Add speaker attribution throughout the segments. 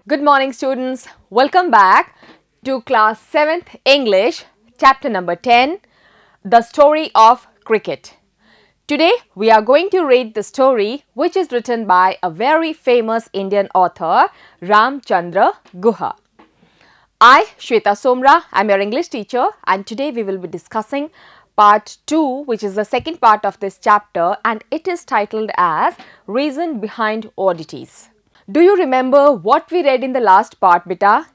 Speaker 1: Good morning, students. Welcome back to class 7th English, chapter number 10, The Story of Cricket. Today, we are going to read the story which is written by a very famous Indian author, Ramchandra Guha. I, Shweta Somra, am your English teacher, and today we will be discussing part 2, which is the second part of this chapter, and it is titled as Reason Behind Oddities. Do you remember what we read in the last part, beta?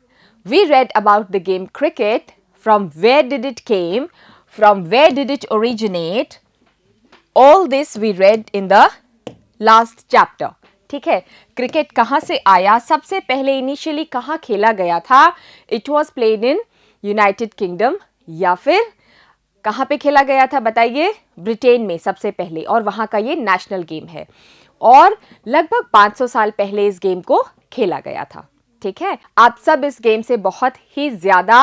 Speaker 1: We read about the game cricket, from where did it came, from where did it originate. All this we read in the last chapter. ठीक है, cricket कहाँ से आया, सबसे पहले initially कहाँ खेला गया था. It was played in United kingdom, या फिर कहाँ पे खेला गया था बताइए, ब्रिटेन में सबसे पहले, और वहाँ का ये नेशनल गेम है और लगभग 500 साल पहले इस गेम को खेला गया था. ठीक है, आप सब इस गेम से बहुत ही ज्यादा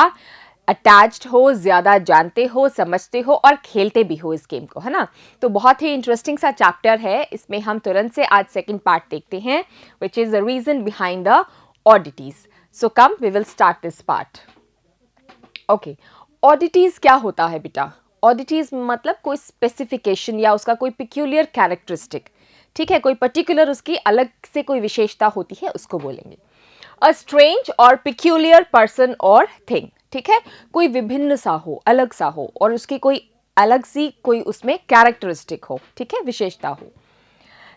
Speaker 1: अटैच्ड हो, ज्यादा जानते हो, समझते हो और खेलते भी हो इस गेम को, है ना. तो बहुत ही इंटरेस्टिंग सा चैप्टर है. इसमें हम तुरंत से आज सेकंड पार्ट देखते हैं, which is the region behind the oddities. So come we will start this part. Okay, oddities क्या होता है बेटा? ऑडिटीज मतलब कोई स्पेसिफिकेशन या उसका कोई पिक्यूलियर कैरेक्टरिस्टिक. ठीक है, कोई पर्टिकुलर उसकी अलग से कोई विशेषता होती है, उसको बोलेंगे. अ स्ट्रेंज और पिक्यूलियर पर्सन और थिंग. ठीक है, कोई विभिन्न सा हो, अलग सा हो और उसकी कोई अलग सी कोई उसमें कैरेक्टरिस्टिक हो. ठीक है, विशेषता हो.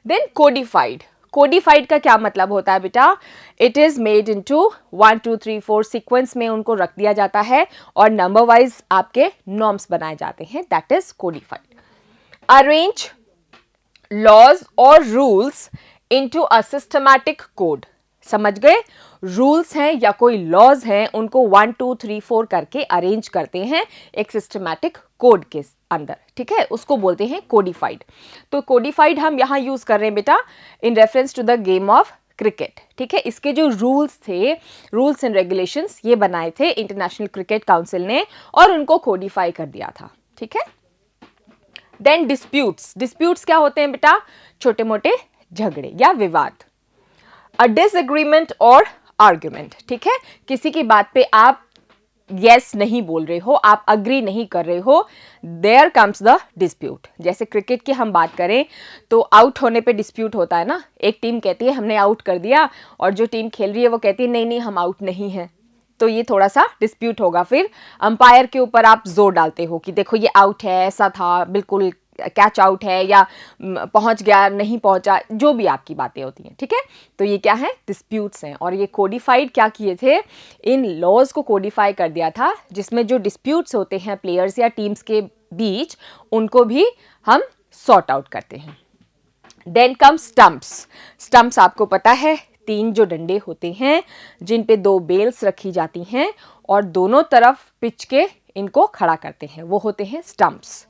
Speaker 1: Then codified. कोडिफाइड का क्या मतलब होता है बेटा? It is made into 1 2 3 4 sequence में उनको रख दिया जाता है और नंबर वाइज आपके नॉर्म्स बनाए जाते हैं. That is codified. Arrange laws और rules into a systematic code. समझ गए? रूल्स हैं या कोई लॉज हैं, उनको 1 2 3 4 करके अरेंज करते हैं एक सिस्टमैटिक कोड के अंदर. ठीक है, उसको बोलते हैं कोडिफाइड. तो कोडिफाइड हम यहाँ यूज कर रहे हैं बेटा in reference to the game of cricket. ठीक है, इसके जो रूल्स थे, रूल्स एंड रेगुलेशंस, ये बनाए थे इंटरनेशनल क्रिकेट काउंसिल ने और उनको कोडिफाई कर दिया था. ठीक है. Then disputes. डिस्प्यूट्स क्या होते हैं बेटा? छोटे मोटे झगड़े या विवाद. अ डिसएग्रीमेंट और आर्ग्यूमेंट. ठीक है, किसी की बात पे आप यस नहीं बोल रहे हो, आप अग्री नहीं कर रहे हो, देयर कम्स द डिस्प्यूट. जैसे क्रिकेट की हम बात करें तो आउट होने पे डिस्प्यूट होता है ना. एक टीम कहती है हमने आउट कर दिया और जो टीम खेल रही है वो कहती है नहीं नहीं हम आउट नहीं है. तो ये थोड़ा सा डिस्प्यूट होगा. फिर अंपायर के ऊपर आप जोर डालते हो कि देखो ये आउट है, ऐसा था, बिल्कुल कैच आउट है, या पहुंच गया, नहीं पहुंचा, जो भी आपकी बातें होती हैं. ठीक है, तो ये क्या है? डिस्प्यूट्स हैं. और ये कोडिफाइड क्या किए थे? इन लॉज को कोडिफाई कर दिया था जिसमें जो डिस्प्यूट्स होते हैं प्लेयर्स या टीम्स के बीच, उनको भी हम सॉर्ट आउट करते हैं. Then come stumps. स्टंप्स आपको पता है, 3 जो डंडे होते हैं जिन पे 2 बेल्स रखी जाती हैं और दोनों तरफ पिच के इनको खड़ा करते हैं, वो होते हैं stumps.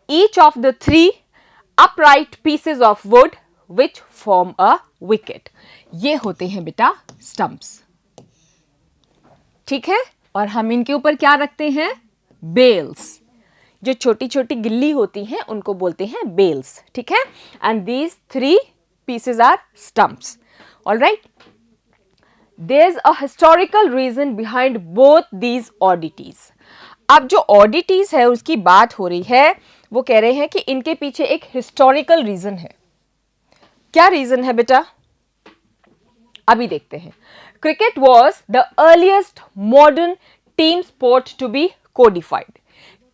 Speaker 1: Each of the 3 upright pieces of wood which form a wicket. ये होते हैं बेटा stumps. ठीक है, और हम इनके ऊपर क्या रखते हैं? बेल्स. जो छोटी छोटी गिल्ली होती हैं उनको बोलते हैं बेल्स. ठीक है, and these 3 pieces are stumps. All right. There's a historical reason behind both these oddities. अब जो ऑडिटीज है उसकी बात हो रही है, वो कह रहे हैं कि इनके पीछे एक हिस्टोरिकल रीजन है. क्या रीजन है बेटा? अभी देखते हैं. Cricket was the earliest modern team sport to be codified.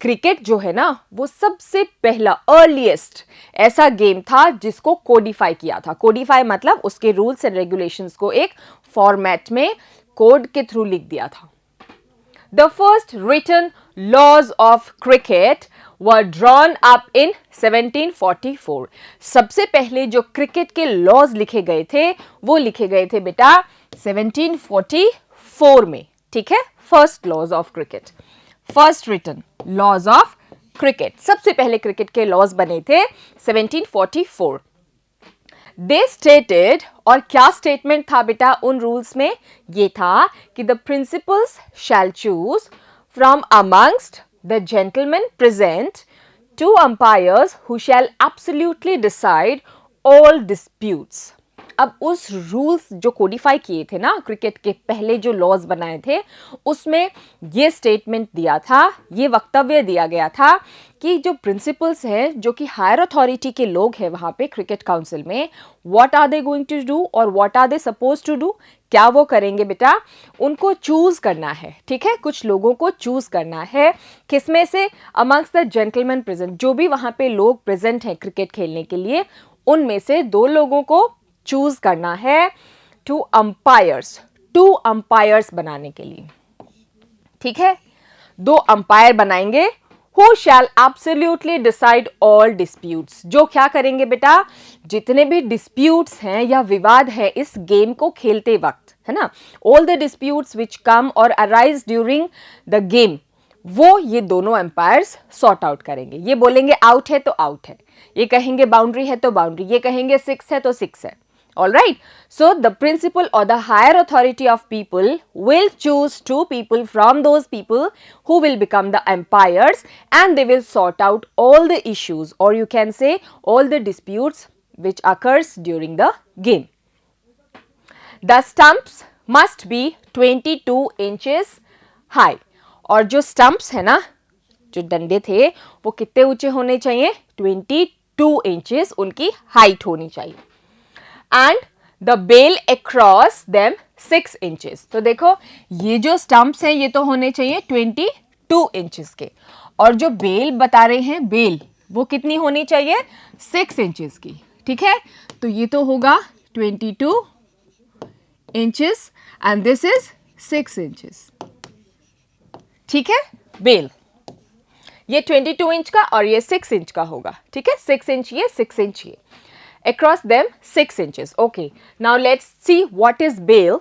Speaker 1: Cricket जो है ना, वो सबसे पहला अर्लीस्ट ऐसा गेम था जिसको कोडिफाई किया था. कोडिफाई मतलब उसके रूल्स एंड रेगुलेशंस को एक फॉर्मेट में कोड के थ्रू लिख दिया था. The first written laws of cricket were drawn up in 1744. सबसे पहले जो क्रिकेट के लॉज लिखे गए थे वो लिखे गए थे बेटा 1744 में. ठीक है, first laws of cricket, first written laws of cricket. सबसे पहले क्रिकेट के लॉज बने थे 1744. दे स्टेटेड, और क्या स्टेटमेंट था बेटा उन रूल्स में? ये था कि the principals shall choose from amongst the gentlemen present 2 umpires who shall absolutely decide all disputes. अब उस रूल्स जो कोडिफाई किए थे ना क्रिकेट के पहले जो लॉज बनाए थे उसमें ये स्टेटमेंट दिया था, ये वक्तव्य दिया गया था कि जो प्रिंसिपल्स हैं जो कि हायर अथॉरिटी के लोग हैं वहाँ पे क्रिकेट काउंसिल में, what are they going to do और what are they suppose to do, क्या वो करेंगे बेटा, उनको चूज करना है। ठीक है, कुछ लोगों को चूज करना है, किसमें से, अमंग्स द जेंटलमैन प्रेजेंट, जो भी वहाँ पे लोग प्रेजेंट हैं क्रिकेट खेलने के लिए उनमें से 2 लोगों को चूज करना है टू अंपायर्स बनाने के लिए। ठीक है, 2 अंपायर बनाएंगे who shell absolutely decide all disputes, जो क्या करेंगे बेटा, जितने भी डिस्प्यूट्स हैं या विवाद है इस गेम को खेलते वक्त, है ना, ऑल द डिस्प्यूट्स विच कम और अराइज ड्यूरिंग द गेम, वो ये दोनों एम्पायर्स सॉर्ट आउट करेंगे। ये बोलेंगे आउट है तो आउट है, ये कहेंगे बाउंड्री है तो बाउंड्री, ये कहेंगे 6 है तो 6 है। All right, so the principal or the higher authority of people will choose 2 people from those people who will become the umpires and they will sort out all the issues, or you can say all the disputes which occurs during the game. The stumps must be 22 inches high. और जो stumps है ना, जो डंडे थे वो कितने ऊंचे होने चाहिए, 22 इंचेस उनकी हाइट होनी चाहिए। And the bail across them 6 inches. तो देखो ये जो स्टंप्स हैं ये तो होने चाहिए 22 इंचेस के, और जो बेल बता रहे हैं बेल वो कितनी होनी चाहिए, 6 इंचेस की। ठीक है, तो ये तो होगा 22 inches and this is 6 inches. ठीक है, बेल ये 22 इंच का और ये 6 इंच का होगा। ठीक है, 6 इंच ये, 6 इंच ये, across them 6 inches. Okay, now let's see what is bail.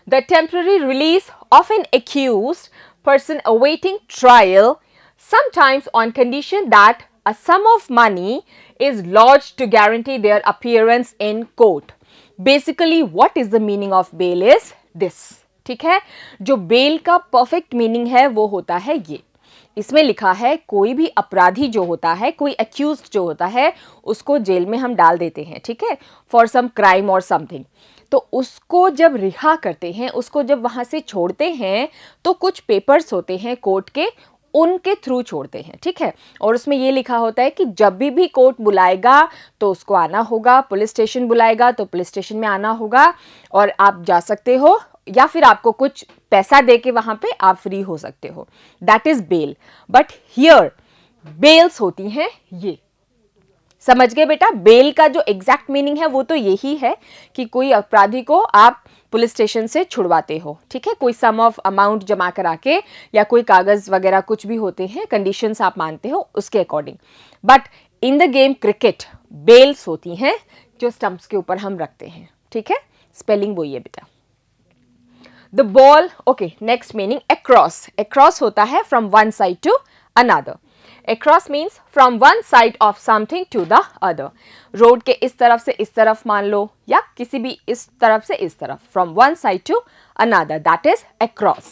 Speaker 1: The temporary release of an accused person awaiting trial, sometimes on condition that a sum of money is lodged to guarantee their appearance in court. Basically what is the meaning of bail is this. ठीक है, जो bail का perfect meaning है वो होता है ये, इसमें लिखा है कोई भी अपराधी जो होता है, कोई अक्यूज्ड जो होता है उसको जेल में हम डाल देते हैं, ठीक है, फॉर सम क्राइम और समथिंग। तो उसको जब रिहा करते हैं, उसको जब वहाँ से छोड़ते हैं तो कुछ पेपर्स होते हैं कोर्ट के, उनके थ्रू छोड़ते हैं। ठीक है, और उसमें ये लिखा होता है कि जब भी कोर्ट बुलाएगा तो उसको आना होगा, पुलिस स्टेशन बुलाएगा तो पुलिस स्टेशन में आना होगा और आप जा सकते हो या फिर आपको कुछ पैसा दे के वहां पे आप फ्री हो सकते हो। That is bail. But here bails होती हैं ये, समझ गए बेटा? बेल का जो एग्जैक्ट मीनिंग है वो तो यही है कि कोई अपराधी को आप पुलिस स्टेशन से छुड़वाते हो। ठीक है, कोई सम ऑफ अमाउंट जमा करा के या कोई कागज वगैरह कुछ भी होते हैं, कंडीशंस आप मानते हो उसके according. But in the game cricket bails होती हैं जो स्टंप्स के ऊपर हम रखते हैं। ठीक है, स्पेलिंग वही है बेटा। The ball, okay, next meaning across. Across होता है from one side to another. Across means from one side of something to the other. Road के इस तरफ से इस तरफ मान लो या किसी भी इस तरफ से इस तरफ, from one side to another, that is across.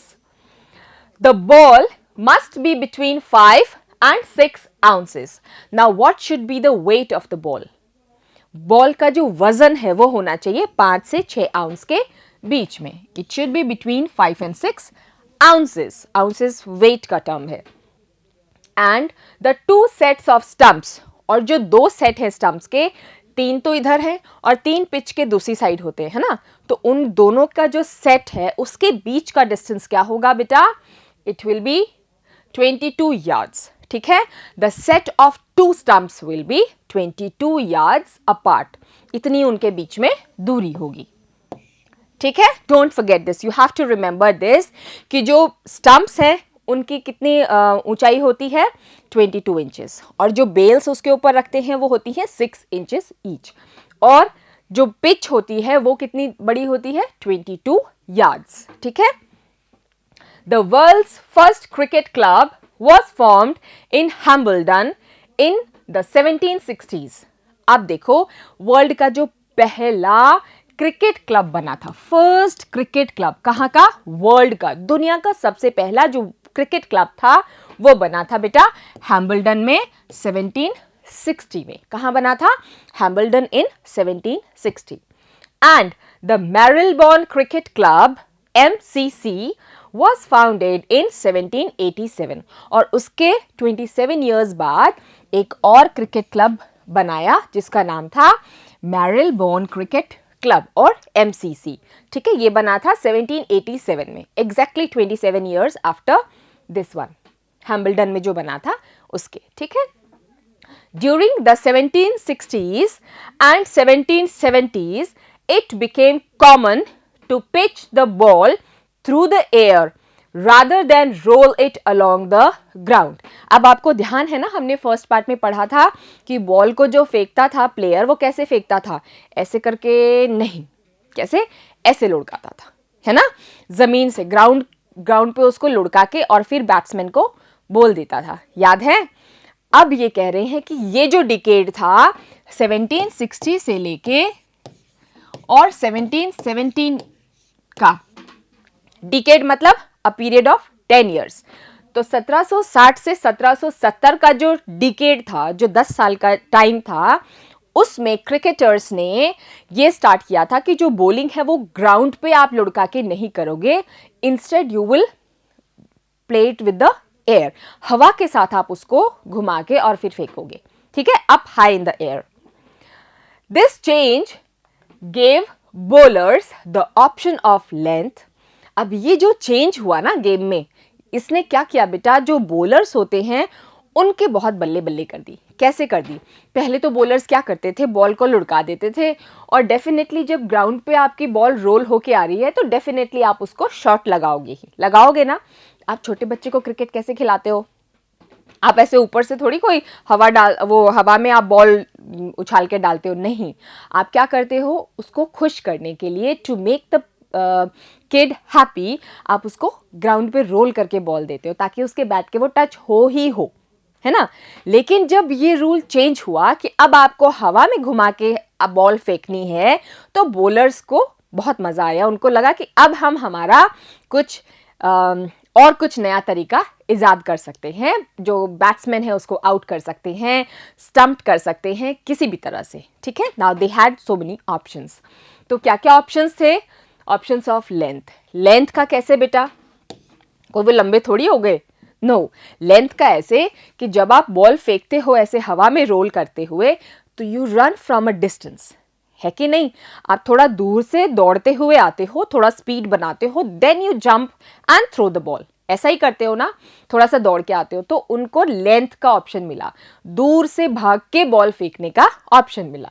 Speaker 1: The ball must be between 5 and 6 ounces. Now what should be the weight of the ball? Ball का जो वजन है वो होना चाहिए 5 से 6 आउंस के बीच में। It should be between 5 and 6 ounces. Ounces weight का टर्म है। And the 2 sets of stumps, और जो 2 सेट है स्टंप्स के, 3 तो इधर है और 3 पिच के दूसरी साइड होते हैं, है ना, तो उन दोनों का जो सेट है उसके बीच का डिस्टेंस क्या होगा बेटा? It will be 22 yards. ठीक है, the set of 2 stumps will be 22 yards apart. इतनी उनके बीच में दूरी होगी। ठीक है, don't forget this, you have to remember this कि जो स्टंप्स हैं उनकी कितनी ऊंचाई होती है? 22 इंचेस, और जो बेल्स उसके ऊपर रखते हैं वो होती है 6 इंचेस ईच, और जो पिच होती है वो कितनी बड़ी होती है? 22 yards. ठीक है, the world's first cricket club was formed in Hambledon in the 1760s. अब देखो वर्ल्ड का जो पहला क्रिकेट क्लब बना था, फर्स्ट क्रिकेट क्लब, कहाँ का? वर्ल्ड का, दुनिया का सबसे पहला जो क्रिकेट क्लब था वो बना था बेटा हैम्बल्डन में 1760 1760 में। कहाँ बना था? Hambledon in 1760। And the Marylebone cricket club MCC was founded in 1787 और उसके 27 years बाद एक और क्रिकेट क्लब बनाया जिसका नाम था मैरिलबॉर्न क्रिकेट क्लब और MCC। ठीक है, ये बना था 1787 में, exactly 27 years after this one, Hambledon में जो बना था उसके। ठीक है, during the 1760s and 1770s it became common to pitch the ball through the air rather than roll it along the ground। अब आपको ध्यान है ना, हमने फर्स्ट पार्ट में पढ़ा था कि बॉल को जो फेंकता था प्लेयर वो कैसे फेंकता था? ऐसे करके नहीं, कैसे? ऐसे लुढ़काता था, है ना, जमीन से ग्राउंड पे उसको लुढ़का के और फिर बैट्समैन को बोल देता था, याद है? अब ये कह रहे हैं कि ये जो डिकेड था 1760 से लेके और 1717 का, डिकेड मतलब अ पीरियड ऑफ 10 years, तो 1760 से 1770 का जो डिकेड था, जो 10 साल का टाइम था, उसमें क्रिकेटर्स ने ये स्टार्ट किया था कि जो बॉलिंग है वो ग्राउंड पे आप लुढ़का के नहीं करोगे, instead you will play it with the air, हवा के साथ आप उसको घुमा के और फिर फेंकोगे। ठीक है, up high in the air. This change gave bowlers the option of length. अब ये जो चेंज हुआ ना गेम में, इसने क्या किया बेटा, जो बॉलर्स होते हैं उनके बहुत बल्ले बल्ले कर दी। कैसे कर दी? पहले तो बॉलर्स क्या करते थे, बॉल को लुढ़का देते थे और डेफिनेटली जब ग्राउंड पे आपकी बॉल रोल होके आ रही है तो डेफिनेटली आप उसको शॉट लगाओगे ही, लगाओगे ना। आप छोटे बच्चे को क्रिकेट कैसे खिलाते हो? आप ऐसे ऊपर से थोड़ी कोई हवा में आप बॉल उछाल के डालते हो, नहीं। आप क्या करते हो, उसको खुश करने के लिए, to make the kid happy, आप उसको ग्राउंड पे रोल करके बॉल देते हो ताकि उसके बैट के वो टच हो ही हो, है ना। लेकिन जब ये रूल चेंज हुआ कि अब आपको हवा में घुमा के बॉल फेंकनी है, तो बॉलर्स को बहुत मजा आया। उनको लगा कि अब हम हमारा कुछ और कुछ नया तरीका इजाद कर सकते हैं, जो बैट्समैन है उसको आउट कर सकते हैं, स्टम्प कर सकते हैं किसी भी तरह से। ठीक है, now they had so many options. तो क्या क्या ऑप्शंस थे? Options of length. लेंथ का कैसे बेटा? कोई वो लंबे थोड़ी हो गए, नो। लेंथ का ऐसे कि जब आप बॉल फेंकते हो ऐसे हवा में रोल करते हुए, तो you run from a distance, है कि नहीं? आप थोड़ा दूर से दौड़ते हुए आते हो, थोड़ा स्पीड बनाते हो, then you jump and throw the ball. ऐसा ही करते हो ना, थोड़ा सा दौड़ के आते हो, तो उनको लेंथ का ऑप्शन मिला, दूर से भाग के बॉल फेंकने का ऑप्शन मिला।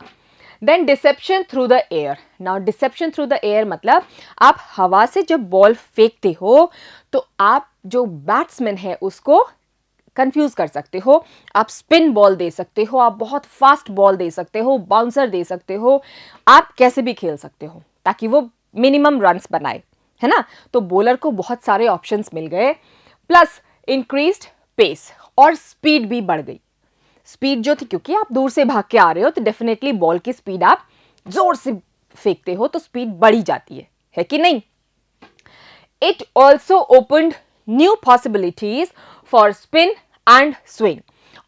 Speaker 1: Then deception through the air. Now deception through the air मतलब आप हवा से जब बॉल फेंकते हो तो आप जो बैट्समैन है उसको कंफ्यूज कर सकते हो। आप स्पिन बॉल दे सकते हो, आप बहुत फास्ट बॉल दे सकते हो, बाउंसर दे सकते हो, आप कैसे भी खेल सकते हो ताकि वो मिनिमम रन्स बनाए, है ना। तो बॉलर को बहुत सारे ऑप्शंस मिल गए, प्लस इंक्रीज्ड पेस, और स्पीड भी बढ़ गई। स्पीड जो थी, क्योंकि आप दूर से भाग के आ रहे हो तो डेफिनेटली बॉल की स्पीड, आप जोर से फेंकते हो तो स्पीड बढ़ी जाती है कि नहीं। It also opened new possibilities for spin and swing,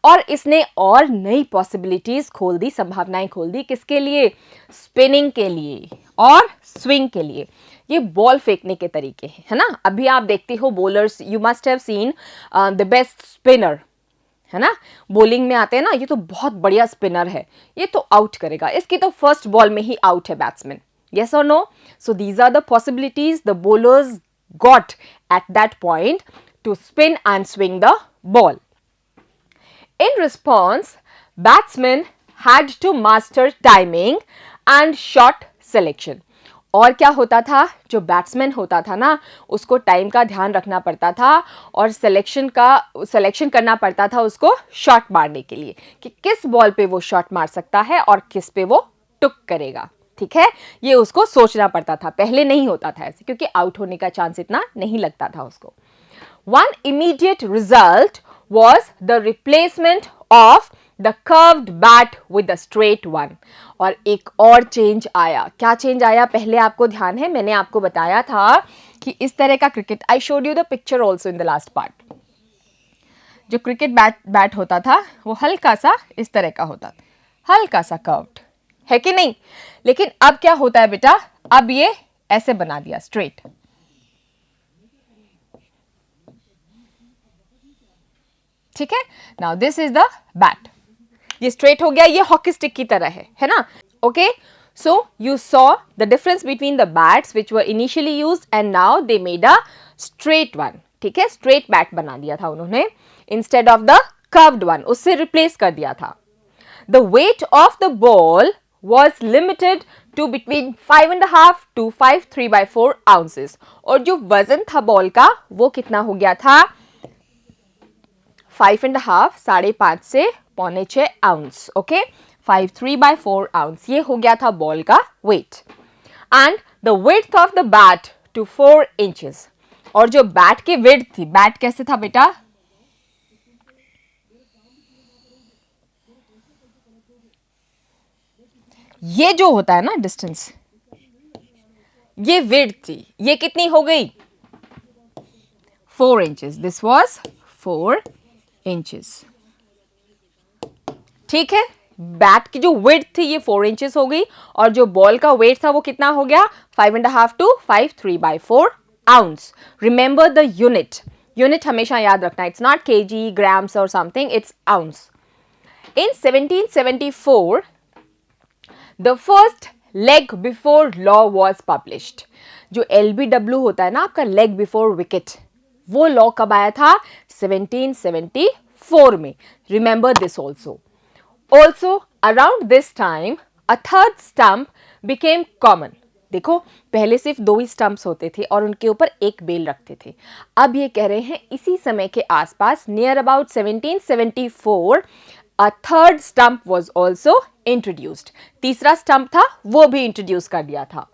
Speaker 1: और इसने और नई पॉसिबिलिटीज खोल दी, संभावनाएं खोल दी। किसके लिए? स्पिनिंग के लिए और स्विंग के लिए। ये बॉल फेंकने के तरीके हैं, है ना। अभी आप देखते हो bowlers, you must have seen the best spinner, है ना, बॉलिंग में आते हैं ना, ये तो बहुत बढ़िया स्पिनर है, ये तो आउट करेगा, इसकी तो फर्स्ट बॉल में ही आउट है batsman. yes or no? So these are the possibilities the bowlers got at that point to spin and swing the ball. In response, batsmen had to master timing and shot selection. और क्या होता था, जो batsman होता था ना, उसको time का ध्यान रखना पड़ता था और सिलेक्शन करना पड़ता था उसको शॉट मारने के लिए, कि किस बॉल पे वो शॉट मार सकता है और किस पे वो टुक करेगा। ठीक है, ये उसको सोचना पड़ता था, पहले नहीं होता था ऐसे, क्योंकि आउट होने का चांस इतना नहीं लगता था उसको। One immediate result was the replacement of the curved bat with the straight one. और एक और चेंज आया। क्या चेंज आया पहले आपको ध्यान है? मैंने आपको बताया था कि इस तरह का cricket, I showed you the picture also in the last part. जो क्रिकेट बैट होता था वो हल्का सा इस तरह का होता था, हल्का सा कर्व्ड, है कि नहीं? लेकिन अब क्या होता है बेटा, अब ये ऐसे बना दिया स्ट्रेट। ठीक है, now this is the bat, ये स्ट्रेट हो गया, ये हॉकी स्टिक की तरह है ना? Okay, so you saw the difference between the bats which were initially used and now they made a straight one. ठीक है, स्ट्रेट बैट बना दिया था उन्होंने instead of the curved one, उससे रिप्लेस कर दिया था। The weight of the ball was limited to between 5.5 to 5.3/4 ounces, और जो वजन था बॉल का वो कितना हो गया था, 5.5 5.5 से 5.6 आउंस। ओके, 5.3/4 आउंस, ये हो गया था बॉल का weight. And the width of the bat to 4 inches, और जो बैट की विड्थ थी, बैट कैसे था बेटा, ये जो होता है ना डिस्टेंस, ये विड्थ थी, ये कितनी हो गई, 4 इंचेस, दिस वाज 4 इंचेस। ठीक है, बैट की जो विड्थ थी ये 4 इंचेस हो गई, और जो बॉल का वेट था वो कितना हो गया, 5.5 to 5.3/4 ounce. Remember the unit, unit हमेशा याद रखना, इट्स नॉट केजी, ग्राम्स और something, it's ounce. In 1774 the first leg before law was published. जो LBW होता है ना आपका, लेग बिफोर विकेट, वो लॉ कब आया था, 1774 में। Remember this also. Also around this time a third stump became common. देखो, पहले सिर्फ 2 ही स्टंप्स होते थे और उनके ऊपर एक बेल रखते थे। अब ये कह रहे हैं इसी समय के आसपास, near about 1774, a third stump was also introduced. तीसरा स्टंप था वो भी इंट्रोड्यूस कर दिया था।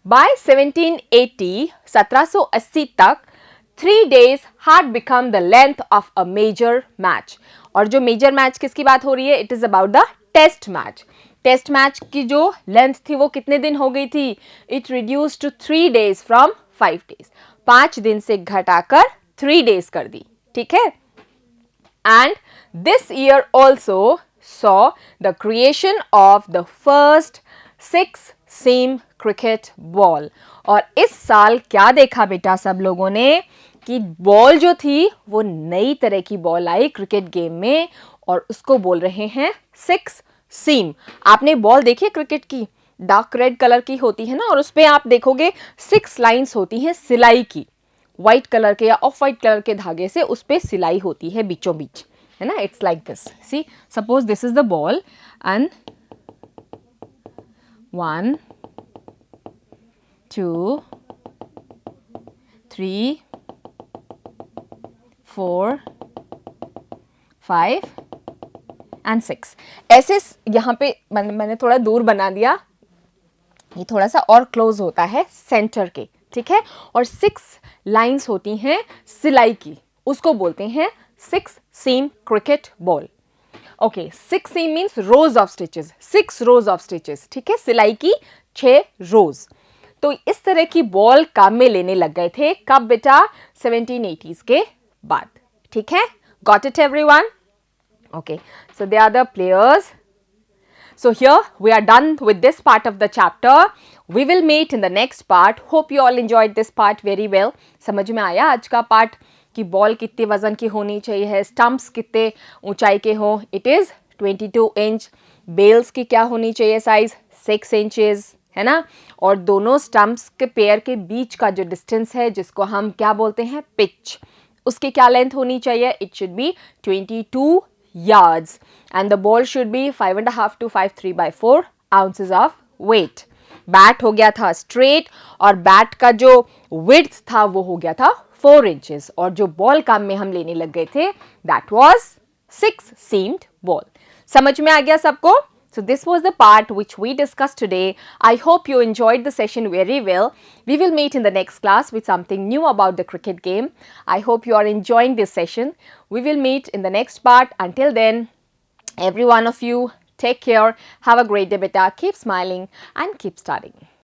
Speaker 1: By 1780, 1780 तक 3 days had become the length of a major match. और जो मेजर मैच किसकी बात हो रही है, it is about the test match. Test match की जो लेंथ थी वो कितने दिन हो गई थी, it reduce to 3 days from 5 days, 5 दिन से घटाकर 3 days कर दी। ठीक है, and this year also saw the creation of the first 6-seam cricket ball. और इस साल क्या देखा बेटा सब लोगों ने, कि बॉल जो थी वो नई तरह की बॉल आई क्रिकेट गेम में, और उसको बोल रहे हैं 6 सीम। आपने बॉल देखी है क्रिकेट की, डार्क रेड कलर की होती है ना, और उस पर आप देखोगे 6 लाइंस होती हैं सिलाई की, व्हाइट कलर के या ऑफ व्हाइट कलर के धागे से उस पर सिलाई होती है बीचों बीच, है ना। It's like this, see suppose this is the ball and 1 2 3 4 5 and 6, ऐसे यहाँ पे मैंने थोड़ा दूर बना दिया, ये थोड़ा सा और क्लोज होता है सेंटर के, ठीक है। और 6 लाइंस होती हैं सिलाई की, उसको बोलते हैं 6 seam cricket ball. Okay, 6 seam means rows of stitches, 6 rows of stitches, ठीक है, सिलाई की 6 रोज। तो इस तरह की बॉल काम में लेने लग गए थे कब बेटा, 1780s के बाद, ठीक है। Got it everyone? Okay, so they are the players. So here we are done with this part of the chapter. We will meet in the next part. Hope you all enjoyed this part very well. समझ में आया आज का part कि ball कितने वजन की होनी चाहिए है, स्टम्प्स कितने ऊंचाई के हो, इट इज़ 22 इंच, बेल्स की क्या होनी चाहिए साइज 6 इंचेस, है ना। और दोनों स्टम्प्स के पेयर के बीच का जो डिस्टेंस है जिसको हम क्या बोलते हैं पिच, उसकी क्या लेंथ होनी चाहिए, it should B 22 yards and the ball should be 5.5 to 5.3/4 ounces of weight. Bat हो गया था स्ट्रेट और बैट का जो विड्थ था वो हो गया था 4 इंचेस, और जो बॉल काम में हम लेने लग गए थे दैट वाज 6 seamed ball. समझ में आ गया सबको? So this was the part which we discussed today. I hope you enjoyed the session very well. We will meet in the next class with something new about the cricket game. I hope you are enjoying this session. We will meet in the next part. Until then, every one of you, take care. Have a great day, beta. Keep smiling and keep studying.